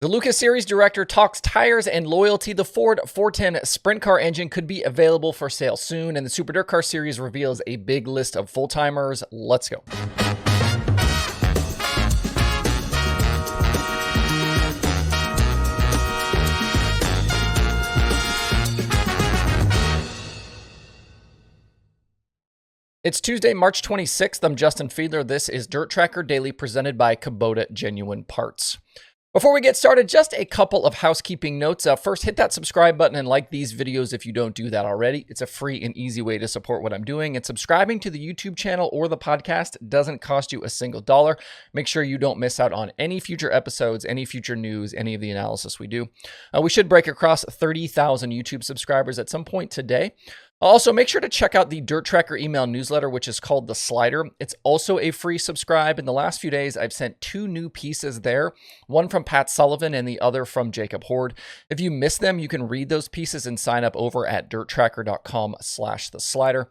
The Lucas Series director talks tires and loyalty. The Ford 410 Sprint Car engine could be available for sale soon, and the Super DIRTCar Series reveals a big list of full-timers. Let's go. It's Tuesday, March 26th. I'm Justin Fiedler. This is DIRTRACKR Daily presented by Kubota Genuine Parts. Before we get started, just a couple of housekeeping notes. First, hit that subscribe button and like these videos if you don't do that already. It's a free and easy way to support what I'm doing. And subscribing to the YouTube channel or the podcast doesn't cost you a single dollar. Make sure you don't miss out on any future episodes, any future news, any of the analysis we do. We should break across 30,000 YouTube subscribers at some point today. Also, make sure to check out the DIRTRACKR email newsletter, which is called The Slider. It's also a free subscribe. In the last few days, I've sent 2 new pieces there, one from Pat Sullivan and the other from Jacob Horde. If you missed them, you can read those pieces and sign up over at dirtrackr.com/theslider.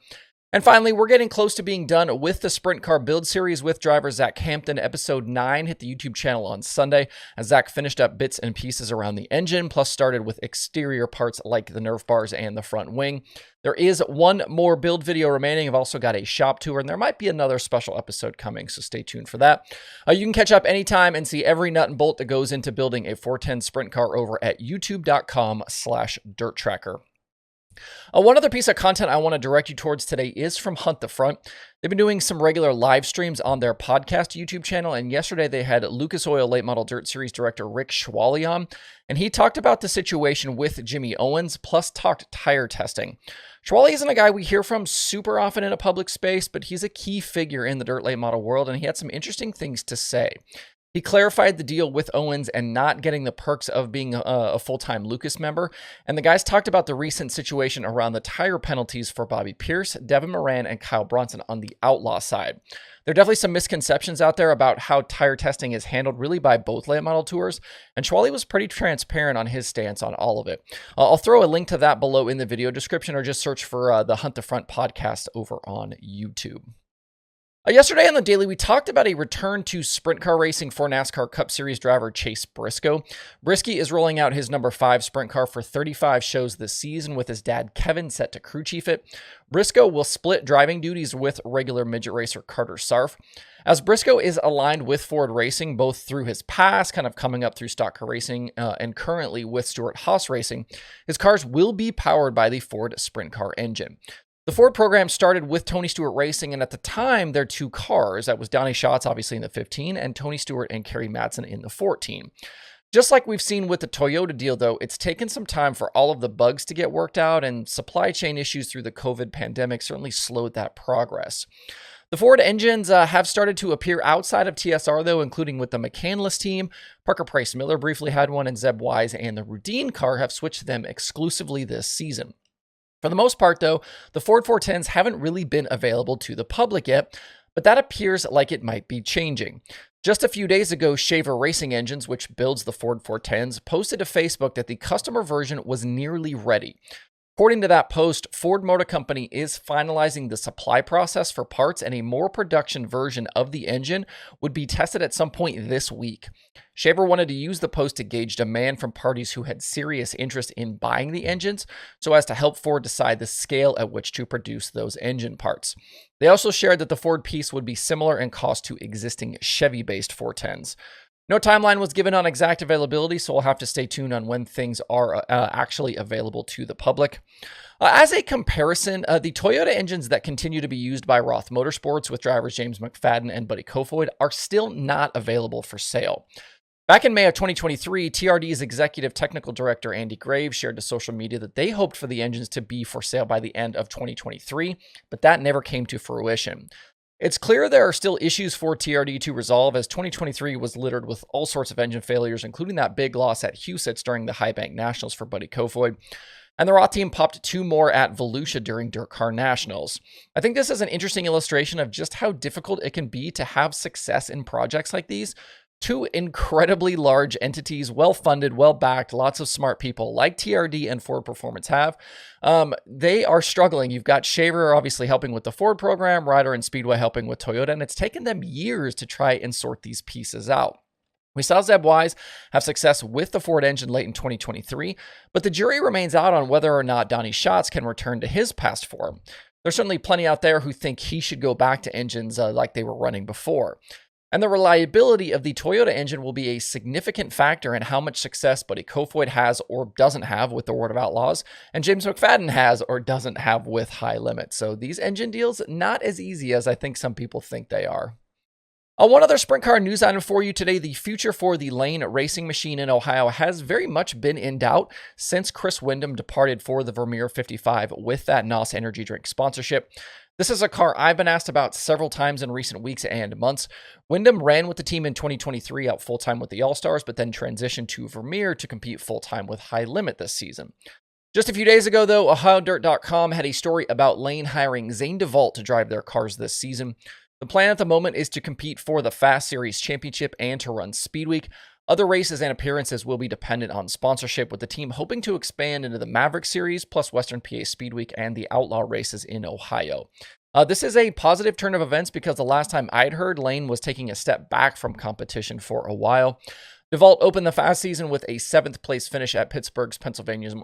And finally, we're getting close to being done with the Sprint Car build series with driver Zach Hampton. Episode 9 hit the YouTube channel on Sunday as Zach finished up bits and pieces around the engine, plus started with exterior parts like the nerf bars and the front wing. There is one more build video remaining. I've also got a shop tour, and there might be another special episode coming, so stay tuned for that. You can catch up anytime and see every nut and bolt that goes into building a 410 Sprint Car over at youtube.com/DIRTRACKR. One other piece of content I want to direct you towards today is from Hunt the Front. They've been doing some regular live streams on their podcast YouTube channel, and yesterday they had Lucas Oil Late Model Dirt Series director Rick Schwallie on, and he talked about the situation with Jimmy Owens, plus talked tire testing. Schwallie isn't a guy we hear from super often in a public space, but he's a key figure in the dirt late model world, and he had some interesting things to say. He clarified the deal with Owens and not getting the perks of being a full-time Lucas member. And the guys talked about the recent situation around the tire penalties for Bobby Pierce, Devin Moran, and Kyle Bronson on the Outlaw side. There are definitely some misconceptions out there about how tire testing is handled really by both late model tours, and Schwallie was pretty transparent on his stance on all of it. I'll throw a link to that below in the video description, or just search for the Hunt the Front podcast over on YouTube. Yesterday on the Daily, we talked about a return to sprint car racing for NASCAR Cup Series driver Chase Briscoe. Brisky is rolling out his number 5 sprint car for 35 shows this season, with his dad Kevin set to crew chief it. Briscoe will split driving duties with regular midget racer Carter Sarf. As Briscoe is aligned with Ford Racing, both through his past, kind of coming up through Stock Car Racing, and currently with Stewart-Haas Racing, his cars will be powered by the Ford sprint car engine. The Ford program started with Tony Stewart Racing, and at the time, their 2 cars, that was Donnie Schatz, obviously, in the 15, and Tony Stewart and Kerry Madsen in the 14. Just like we've seen with the Toyota deal, though, it's taken some time for all of the bugs to get worked out, and supply chain issues through the COVID pandemic certainly slowed that progress. The Ford engines have started to appear outside of TSR, though, including with the McCandless team. Parker Price Miller briefly had one, and Zeb Wise and the Rudine car have switched to them exclusively this season. For the most part, though, the Ford 410s haven't really been available to the public yet, but that appears like it might be changing. Just a few days ago, Shaver Racing Engines, which builds the Ford 410s, posted to Facebook that the customer version was nearly ready. According to that post, Ford Motor Company is finalizing the supply process for parts, and a more production version of the engine would be tested at some point this week. Shaver wanted to use the post to gauge demand from parties who had serious interest in buying the engines, so as to help Ford decide the scale at which to produce those engine parts. They also shared that the Ford piece would be similar in cost to existing Chevy-based 410s. No timeline was given on exact availability, so we'll have to stay tuned on when things are actually available to the public. As a comparison, the Toyota engines that continue to be used by Roth Motorsports with drivers James McFadden and Buddy Kofoid are still not available for sale. Back in May of 2023, TRD's executive technical director Andy Graves shared to social media that they hoped for the engines to be for sale by the end of 2023, but that never came to fruition. It's clear there are still issues for TRD to resolve, as 2023 was littered with all sorts of engine failures, including that big loss at Huset's during the High Bank Nationals for Buddy Kofoid. And the Roth team popped 2 more at Volusia during DIRTCar Nationals. I think this is an interesting illustration of just how difficult it can be to have success in projects like these. 2 incredibly large entities, well-funded, well-backed, lots of smart people like TRD and Ford Performance have. They are struggling. You've got Shaver obviously helping with the Ford program, Ryder and Speedway helping with Toyota, and it's taken them years to try and sort these pieces out. We saw Zeb Wise have success with the Ford engine late in 2023, but the jury remains out on whether or not Donnie Schatz can return to his past form. There's certainly plenty out there who think he should go back to engines like they were running before. And the reliability of the Toyota engine will be a significant factor in how much success Buddy Kofoid has or doesn't have with the World of Outlaws, and James McFadden has or doesn't have with High Limit. So these engine deals, not as easy as I think some people think they are. One other sprint car news item for you today. The future for the Lane racing machine in Ohio has very much been in doubt since Chris Windom departed for the Vermeer 55 with that NOS energy drink sponsorship. This is a car I've been asked about several times in recent weeks and months. Windom ran with the team in 2023 out full-time with the All-Stars, but then transitioned to Vermeer to compete full-time with High Limit this season. Just a few days ago, though, OhioDirt.com had a story about Lane hiring Zane DeVault to drive their cars this season. The plan at the moment is to compete for the Fast Series Championship and to run Speed Week. Other races and appearances will be dependent on sponsorship, with the team hoping to expand into the Maverick Series, plus Western PA Speed Week and the Outlaw races in Ohio. This is a positive turn of events because the last time I'd heard, Lane was taking a step back from competition for a while. DeVault opened the Fast season with a 7th place finish at Pittsburgh's Pennsylvania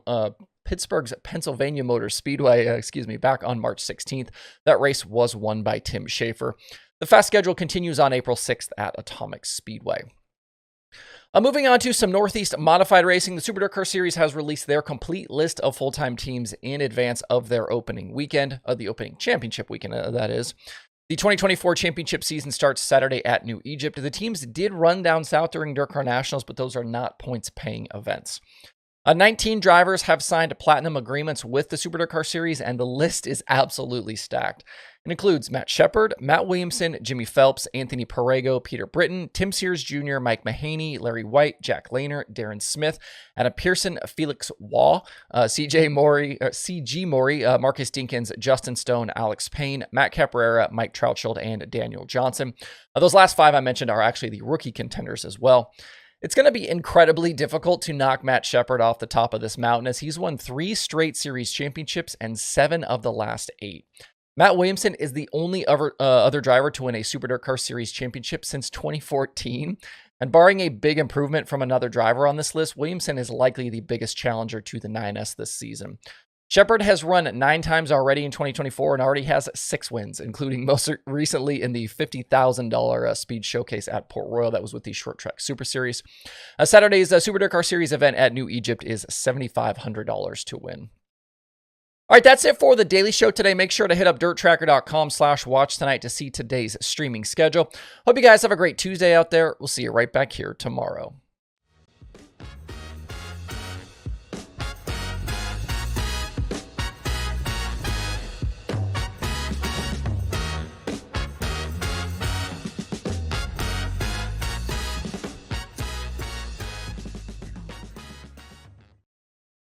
Motor Speedway, back on March 16th. That race was won by Tim Schaefer. The Fast schedule continues on April 6th at Atomic Speedway. Moving on to some Northeast modified racing, the Super DIRTCar Series has released their complete list of full-time teams in advance of their opening weekend, the opening championship weekend, that is. The 2024 championship season starts Saturday at New Egypt. The teams did run down south during DIRTCar Nationals, but those are not points-paying events. 19 drivers have signed platinum agreements with the Super DIRTCar Series, and the list is absolutely stacked. It includes Matt Shepard, Matt Williamson, Jimmy Phelps, Anthony Perego, Peter Britton, Tim Sears Jr., Mike Mahaney, Larry White, Jack Lehner, Darren Smith, Adam Pearson, Felix Waugh, CG Maury, Marcus Dinkins, Justin Stone, Alex Payne, Matt Caprera, Mike Troutschild, and Daniel Johnson. Those last 5 I mentioned are actually the rookie contenders as well. It's going to be incredibly difficult to knock Matt Shepard off the top of this mountain, as he's won 3 straight series championships and 7 of the last 8. Matt Williamson is the only other driver to win a Super DIRTCar Series championship since 2014. And barring a big improvement from another driver on this list, Williamson is likely the biggest challenger to the 9S this season. Shepard has run 9 times already in 2024 and already has 6 wins, including most recently in the $50,000 speed showcase at Port Royal. That was with the Short Track Super Series. Saturday's Super DIRTCar Series event at New Egypt is $7,500 to win. All right, that's it for the Daily Show today. Make sure to hit up DIRTRACKR.com/watch tonight to see today's streaming schedule. Hope you guys have a great Tuesday out there. We'll see you right back here tomorrow.